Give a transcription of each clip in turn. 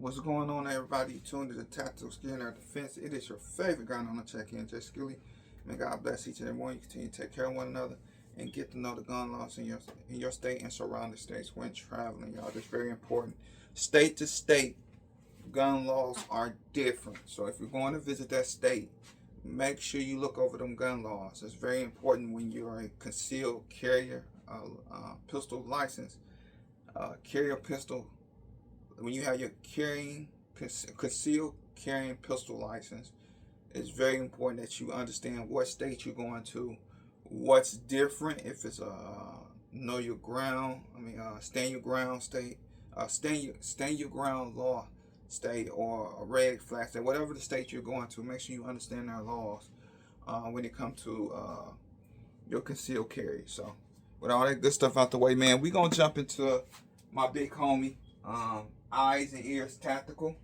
What's going on, everybody? You tuned to the Tactical Skill and Defense. It is your favorite guy on the check-in, Jay Skilly. May God bless each and every one. You continue to take care of one another and get to know the gun laws in your state and surrounding states when traveling, y'all. That's very important. State to state, gun laws are different. So if you're going to visit that state, make sure you look over them gun laws. It's very important when you're a concealed carrier, pistol license, carry a pistol. When you have your concealed carrying pistol license, it's very important that you understand what state you're going to, what's different. If it's a know your ground, stand your ground state, stand your ground law state, or a red flag state, whatever the state you're going to, make sure you understand their laws when it comes to your concealed carry. So with all that good stuff out the way, man, we're gonna jump into my big homie, Eyes and Ears Tactical.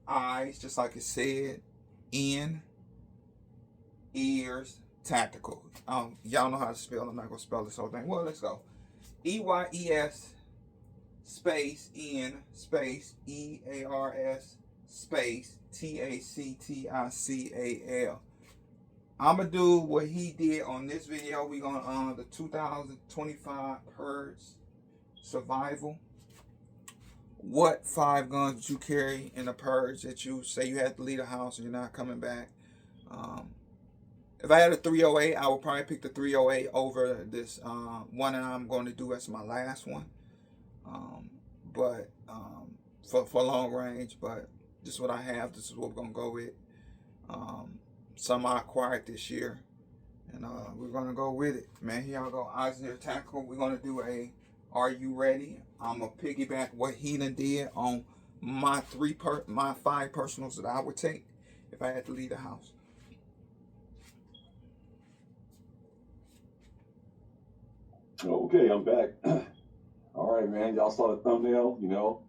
Eyes, just like it said, in ears tactical. Y'all know how to spell. I'm not gonna spell this whole thing. Well, let's go. EYES space N space EARS space TACTICAL. I'ma do what he did on this video. We gonna the 2025 Purge survival. What 5 guns did you carry in the Purge that you say you had to leave the house and you're not coming back? If I had a 308, I would probably pick the 308 over this one that I'm going to do as my last one. For long range, but this is what I have. This is what we're going to go with. Some I acquired this year, and we're going to go with it. Man, here y'all go. Eyes and Ears Tactical. We're going to do a Are You Ready? I'm going to piggyback what he done did on my 5 personals that I would take if I had to leave the house. Okay, I'm back. All right, man. Y'all saw the thumbnail,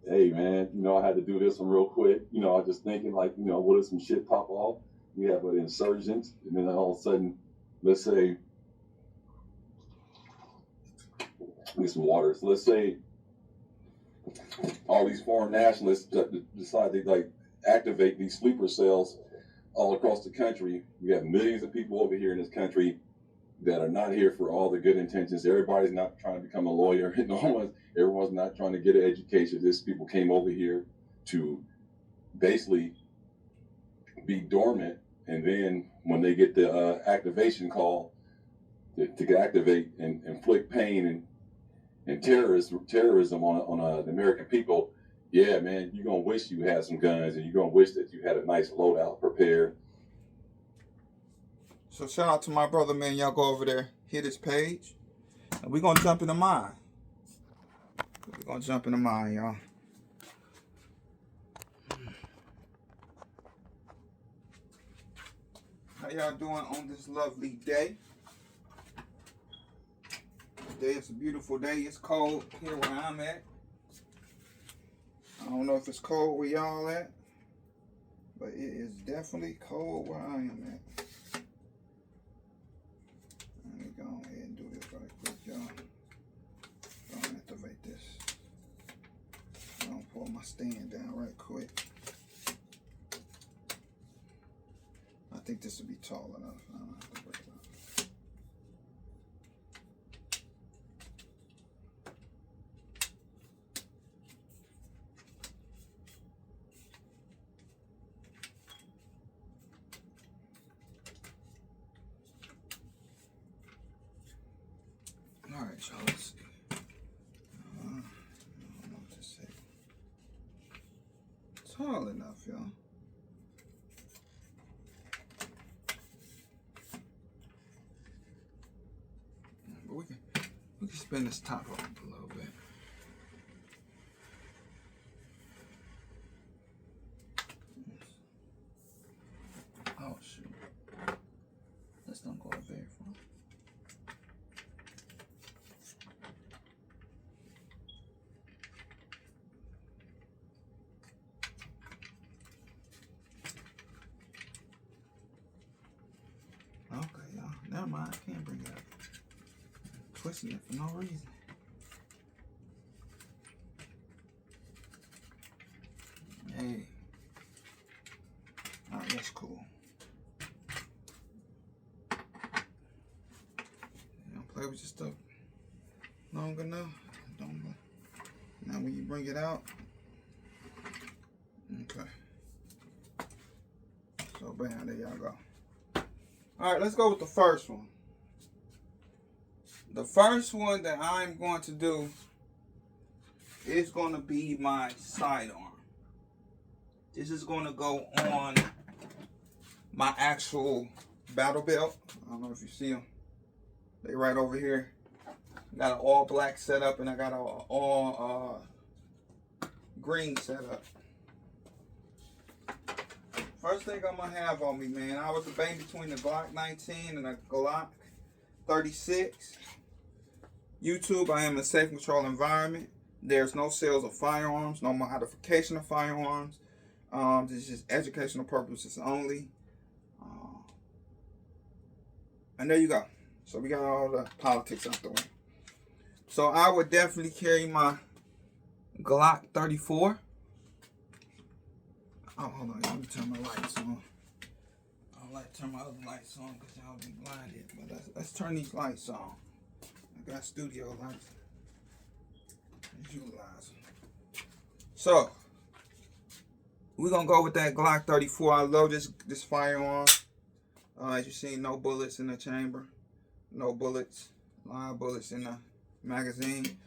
Hey, man, I had to do this one real quick. I was just thinking, like, what if some shit pop off? We have an insurgent, and then all of a sudden, let's say, get some water. So let's say all these foreign nationalists decide to, like, activate these sleeper cells all across the country. We have millions of people over here in this country that are not here for all the good intentions. Everybody's not trying to become a lawyer. Everyone's not trying to get an education. These people came over here to basically be dormant, and then when they get the activation call to activate and inflict pain and terrorism on the American people, yeah, man, you're gonna wish you had some guns, and you're gonna wish that you had a nice loadout prepared. So shout out to my brother, man. Y'all go over there, hit his page, and we're gonna jump into mine. We're gonna jump into mine, y'all. How y'all doing on this lovely day? Today is a beautiful day. It's cold here where I'm at. I don't know if it's cold where y'all at, but it is definitely cold where I am at. Let me go ahead and do this right quick, y'all. I'll activate this. I'm gonna pull my stand down right quick. I think this will be tall enough. I don't have to break it up. All right, y'all, let's see. I don't know what to say. Tall enough, y'all. But we can spin this top up a little bit. Oh shoot. Let's not go very far. Okay, y'all. Never mind. I can't bring it up. I'm twisting it for no reason. was just long enough. Now when you bring it out, okay. So bam, there y'all go. All right, let's go with the first one. The first one that I'm going to do is going to be my sidearm. This is going to go on my actual battle belt. I don't know if you see them. They right over here. Got an all black setup and I got an all green setup. First thing I'm gonna have on me, man, I was debating between the Glock 19 and the Glock 36. YouTube, I am in a safe control environment. There's no sales of firearms, no modification of firearms. This is just educational purposes only. And there you go. So we got all the politics out the way. So I would definitely carry my Glock 34. Oh, hold on. Let me turn my lights on. I don't like to turn my other lights on because y'all be blinded. But let's turn these lights on. I got studio lights. Let's utilize them. So, we're going to go with that Glock 34. I love this firearm. As you see, no bullets in the chamber. No bullets. Live bullets in the magazine.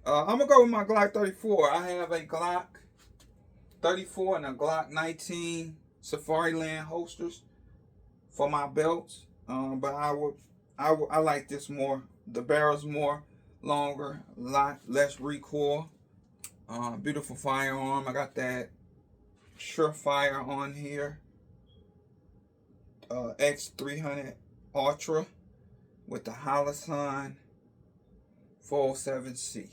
I'm going to go with my Glock 34. I have a Glock 34 and a Glock 19 Safariland holsters for my belts. But I like this more. The barrel's more longer, a lot less recoil. Beautiful firearm. I got that Surefire on here. X300 Ultra with the Holosun 407C.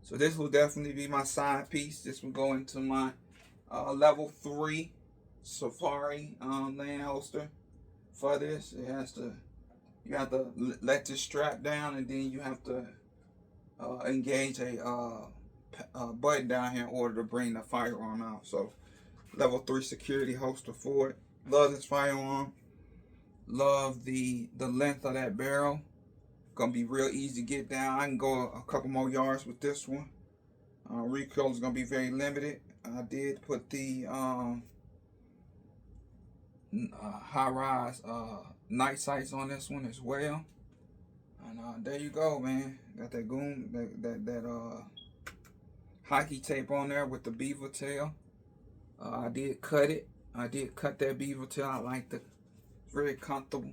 So this will definitely be my side piece. This will go into my level 3 Safari land holster. For this, you have to let this strap down, and then you have to engage a button down here in order to bring the firearm out. So level 3 security holster for it. Love this firearm. Love the length of that barrel. Gonna be real easy to get down. I can go a couple more yards with this one. Recoil is gonna be very limited. I did put the high-rise night sights on this one as well. And there you go, man. Got that that hockey tape on there with the beaver tail. I did cut it. I did cut that beaver tail. I liked it. Very comfortable.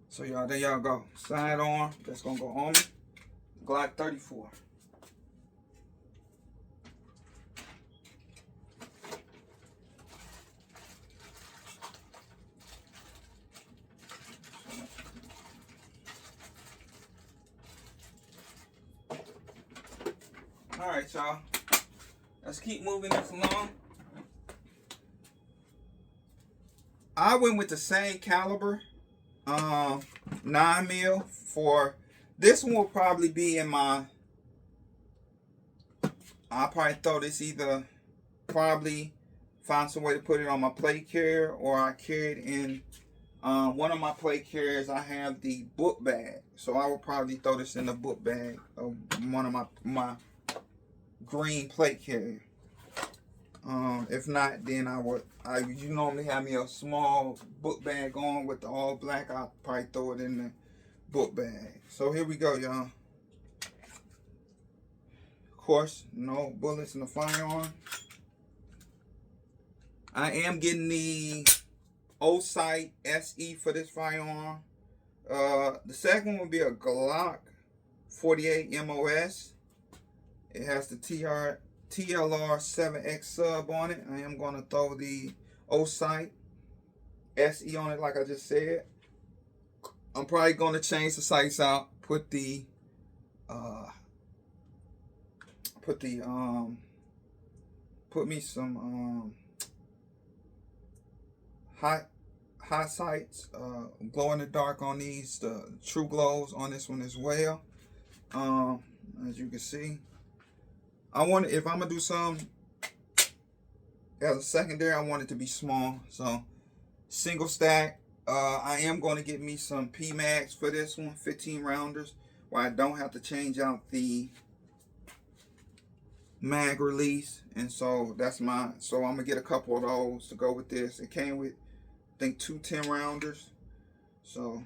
So y'all, there y'all go. Sidearm. That's gonna go on me. Glock 34. All right, y'all. Let's keep moving this along. I went with the same caliber, 9mm for this one. Will probably be in my. I'll probably throw this either. Probably find some way to put it on my plate carrier, or I carry it in one of my plate carriers. I have the book bag, so I will probably throw this in the book bag of one of my green plate carrier. If not, then you normally have me a small book bag on with the all black. I'll probably throw it in the book bag. So here we go, y'all. Of course, no bullets in the firearm. I am getting the O-Sight SE for this firearm. The second one will be a Glock 48 MOS. It has the TLR 7X sub on it. I am going to throw the O-Sight SE on it like I just said. I'm probably going to change the sights out. Put me some hot sights, glow in the dark on these, the true glows on this one as well. As you can see, if I'm gonna do some as a secondary, I want it to be small. So single stack I am going to get me some P-Max for this one, 15 rounders, where I don't have to change out the mag release. And so that's mine. So I'm gonna get a couple of those to go with this. It came with, I think, 2 10 rounders. So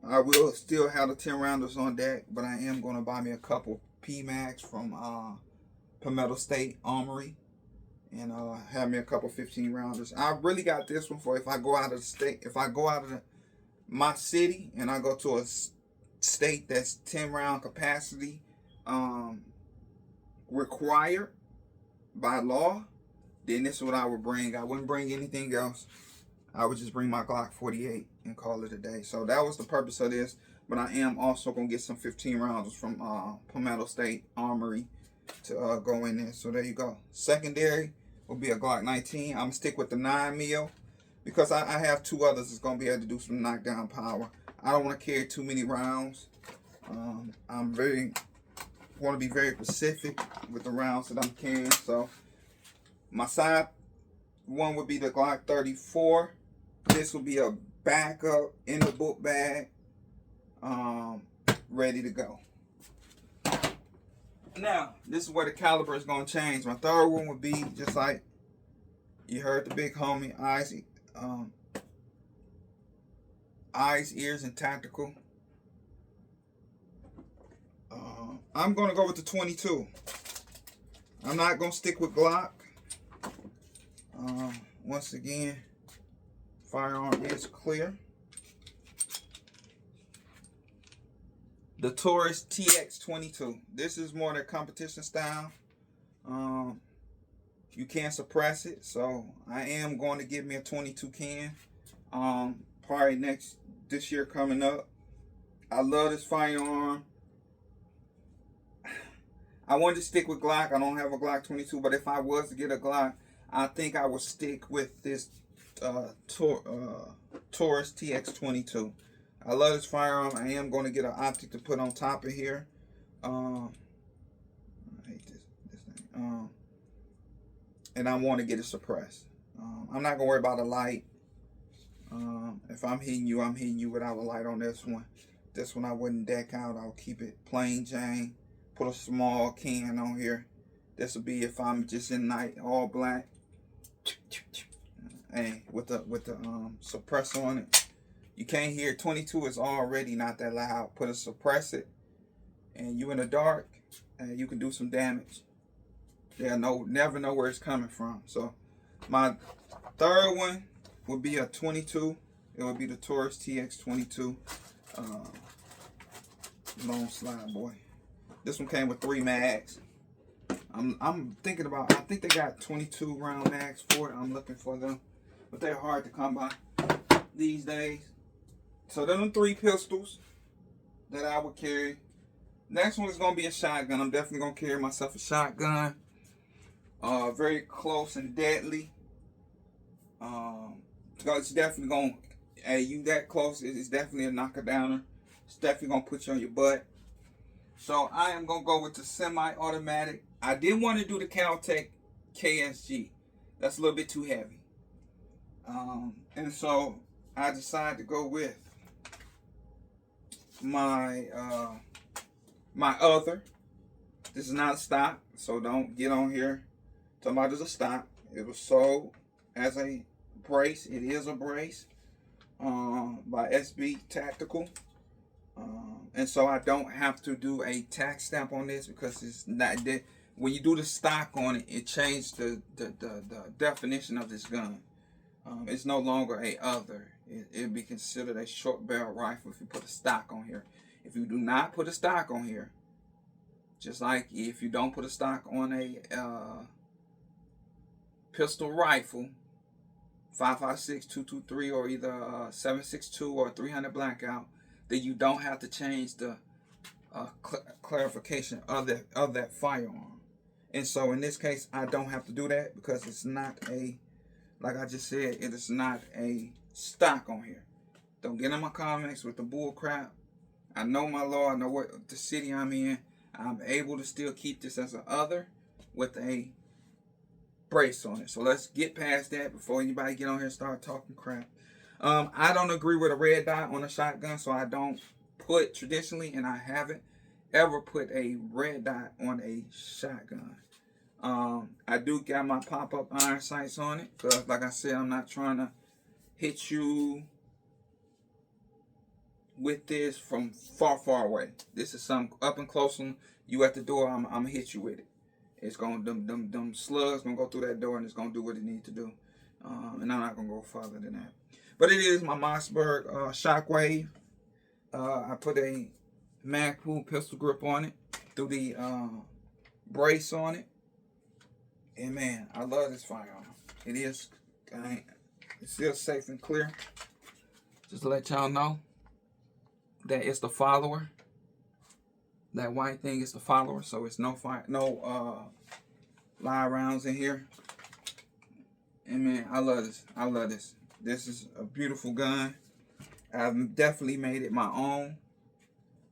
I will still have the 10 rounders on deck, but I am gonna buy me a couple P-Max from Palmetto State Armory, and have me a couple 15 rounders. I really got this one for if I go out of the state, if I go out of my city and I go to a state that's 10 round capacity required by law, then this is what I would bring. I wouldn't bring anything else. I would just bring my Glock 48 and call it a day. So that was the purpose of this. But I am also going to get some 15 rounds from Palmetto State Armory to go in there. So there you go. Secondary will be a Glock 19. I'm going to stick with the 9mm because I have 2 others that's going to be able to do some knockdown power. I don't want to carry too many rounds. I'm want to be very specific with the rounds that I'm carrying. So my side one would be the Glock 34. This will be a backup in the book bag, ready to go. Now, this is where the caliber is going to change. My third one would be just like you heard the big homie, eyes, ears, and tactical. I'm going to go with the 22. I'm not going to stick with Glock. Once again, firearm is clear. The Taurus TX22. This is more the competition style. You can't suppress it, so I am going to get me a 22 can. Probably this year coming up. I love this firearm. I wanted to stick with Glock. I don't have a Glock 22, but if I was to get a Glock, I think I would stick with this Taurus TX22. I love this firearm. I am going to get an optic to put on top of here. I hate this thing. And I want to get it suppressed. I'm not going to worry about a light. If I'm hitting you, I'm hitting you without a light on this one. This one I wouldn't deck out. I'll keep it plain Jane. Put a small can on here. This will be if I'm just in night, all black. And with the suppressor on it. You can't hear. 22 is already not that loud. Put a suppressor, and you in the dark, and you can do some damage. They'll never know where it's coming from. So my third one would be a 22. It would be the Taurus TX22. Long slide, boy. This one came with 3 mags. I'm thinking about, I think they got 22 round mags for it. I'm looking for them, but they're hard to come by these days. So they're them 3 pistols that I would carry. Next one is going to be a shotgun. I'm definitely going to carry myself a shotgun. Very close and deadly. It's definitely going to, hey, you that close, it's definitely a knocker downer. It's definitely going to put you on your butt. So I am going to go with the semi-automatic. I did want to do the Caltech KSG. That's a little bit too heavy. And so I decided to go with my my other. This is not a stock, so don't get on here talking about it's a stock. It was sold as a brace. It is a brace by SB Tactical. And so I don't have to do a tax stamp on this because it's not. When you do the stock on it, it changed the definition of this gun. It's no longer a other. It'd be considered a short barrel rifle if you put a stock on here. If you do not put a stock on here, just like if you don't put a stock on a pistol rifle, 5.56, 223, or either 7.62 or 300 blackout, then you don't have to change the clarification of that firearm. And so in this case, I don't have to do that because it's not a, like I just said, it is not a stock on here. Don't get in my comments with the bull crap. I know my law. I know what the city I'm in. I'm able to still keep this as an other with a brace on it. So let's get past that before anybody get on here and start talking crap. I don't agree with a red dot on a shotgun, so I don't put traditionally, and I haven't ever put a red dot on a shotgun. I do got my pop-up iron sights on it, because like I said, I'm not trying to hit you with this from far away. This is some up and close one. You at the door, I'm gonna hit you with it. It's gonna them slugs gonna go through that door, and it's gonna do what it needs to do. And I'm not gonna go farther than that. But it is my Mossberg Shockwave. I put a Magpul pistol grip on it through the brace on it. And man, I love this firearm. It is, it's still safe and clear. Just to let y'all know that it's the follower. That white thing is the follower, so it's no live rounds in here. And man, I love this. I love this. This is a beautiful gun. I've definitely made it my own.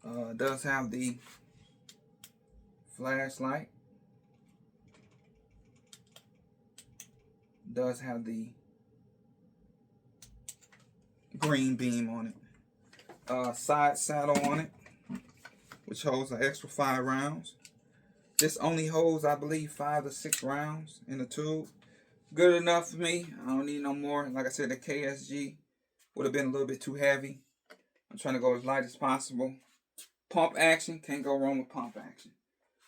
It does have the flashlight. Does have the green beam on it. Side saddle on it, which holds an extra 5 rounds. This only holds, I believe, 5 to 6 rounds in the tube. Good enough for me. I don't need no more. Like I said, the KSG would have been a little bit too heavy. I'm trying to go as light as possible. Pump action, can't go wrong with pump action.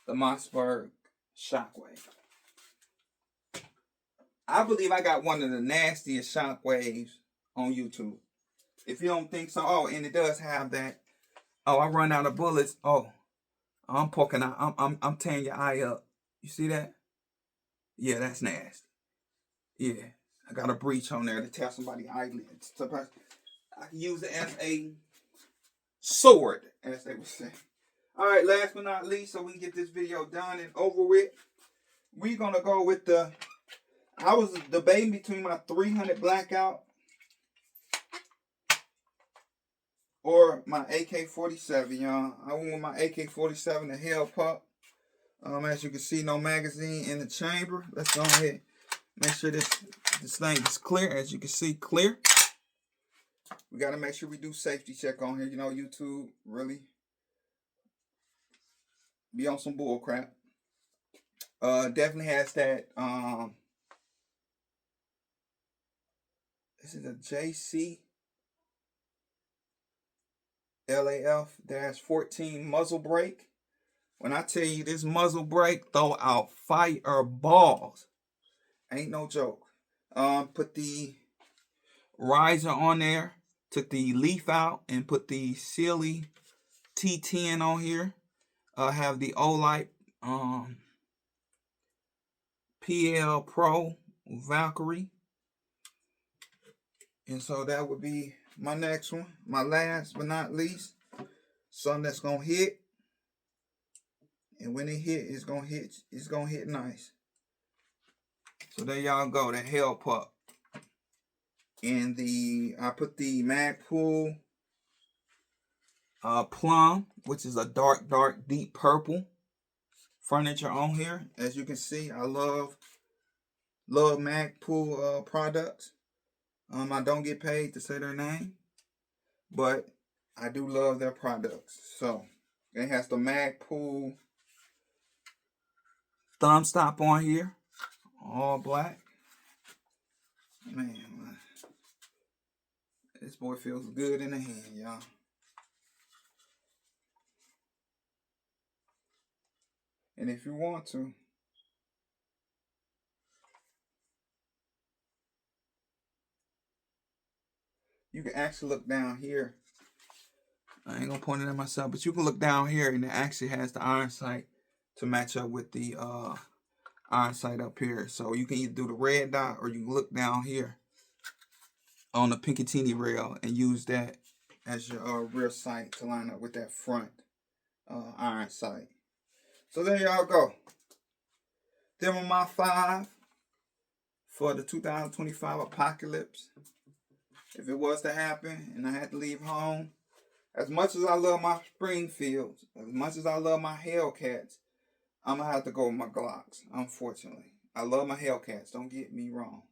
The Mossberg Shockwave. I believe I got one of the nastiest shockwaves on YouTube. If you don't think so, oh, and it does have that. Oh, I run out of bullets. Oh, I'm poking out. I'm tearing your eye up. You see that? Yeah, that's nasty. Yeah, I got a breach on there to tear somebody's eyelids. I can use it as a sword, as they would say. All right, last but not least, so we can get this video done and over with, we're gonna go with the. I was debating between my 300 Blackout or my AK-47, y'all. I went with my AK-47, the Hell Pup. As you can see, no magazine in the chamber. Let's go ahead, make sure this thing is clear. As you can see, clear. We got to make sure we do safety check on here. You know, YouTube really be on some bull crap. Definitely has that. This is a JC LAF-14 muzzle brake. When I tell you this muzzle brake throw out fireballs, ain't no joke. Put the riser on there, took the leaf out, and put the Sealy T10 on here. Have the Olight PL Pro Valkyrie. And so that would be my next one. My last but not least, something that's gonna hit. And when it hit, it's gonna hit nice. So there y'all go, the Hell Pup. And I put the Magpul Plum, which is a dark, deep purple furniture on here. As you can see, I love Magpul products. I don't get paid to say their name, but I do love their products. So it has the Magpul thumb stop on here, all black. Man, this boy feels good in the hand, y'all. And if you want to, you can actually look down here. I ain't gonna point it at myself, but you can look down here, and it actually has the iron sight to match up with the iron sight up here. So you can either do the red dot, or you can look down here on the Picatinny rail and use that as your rear sight to line up with that front iron sight. So there y'all go. Them are my 5 for the 2025 apocalypse. If it was to happen and I had to leave home, as much as I love my Springfields, as much as I love my Hellcats, I'm going to have to go with my Glocks, unfortunately. I love my Hellcats, don't get me wrong.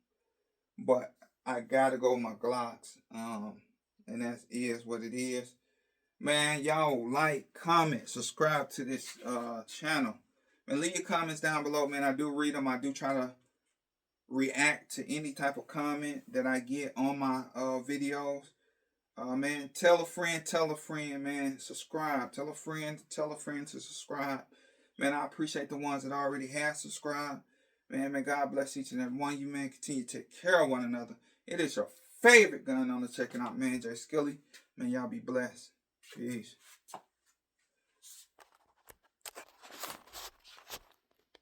But I gotta go with my Glocks. And that is what it is. Man, y'all like, comment, subscribe to this channel. And leave your comments down below, man. I do read them. I do try to react to any type of comment that I get on my videos. Man, tell a friend, man. Subscribe. Tell a friend to subscribe. Man, I appreciate the ones that already have subscribed. Man, may God bless each and every one of you, man. Continue to take care of one another. It is your favorite gun on the checking out, man. Jay Skilly. Man, y'all be blessed. Peace.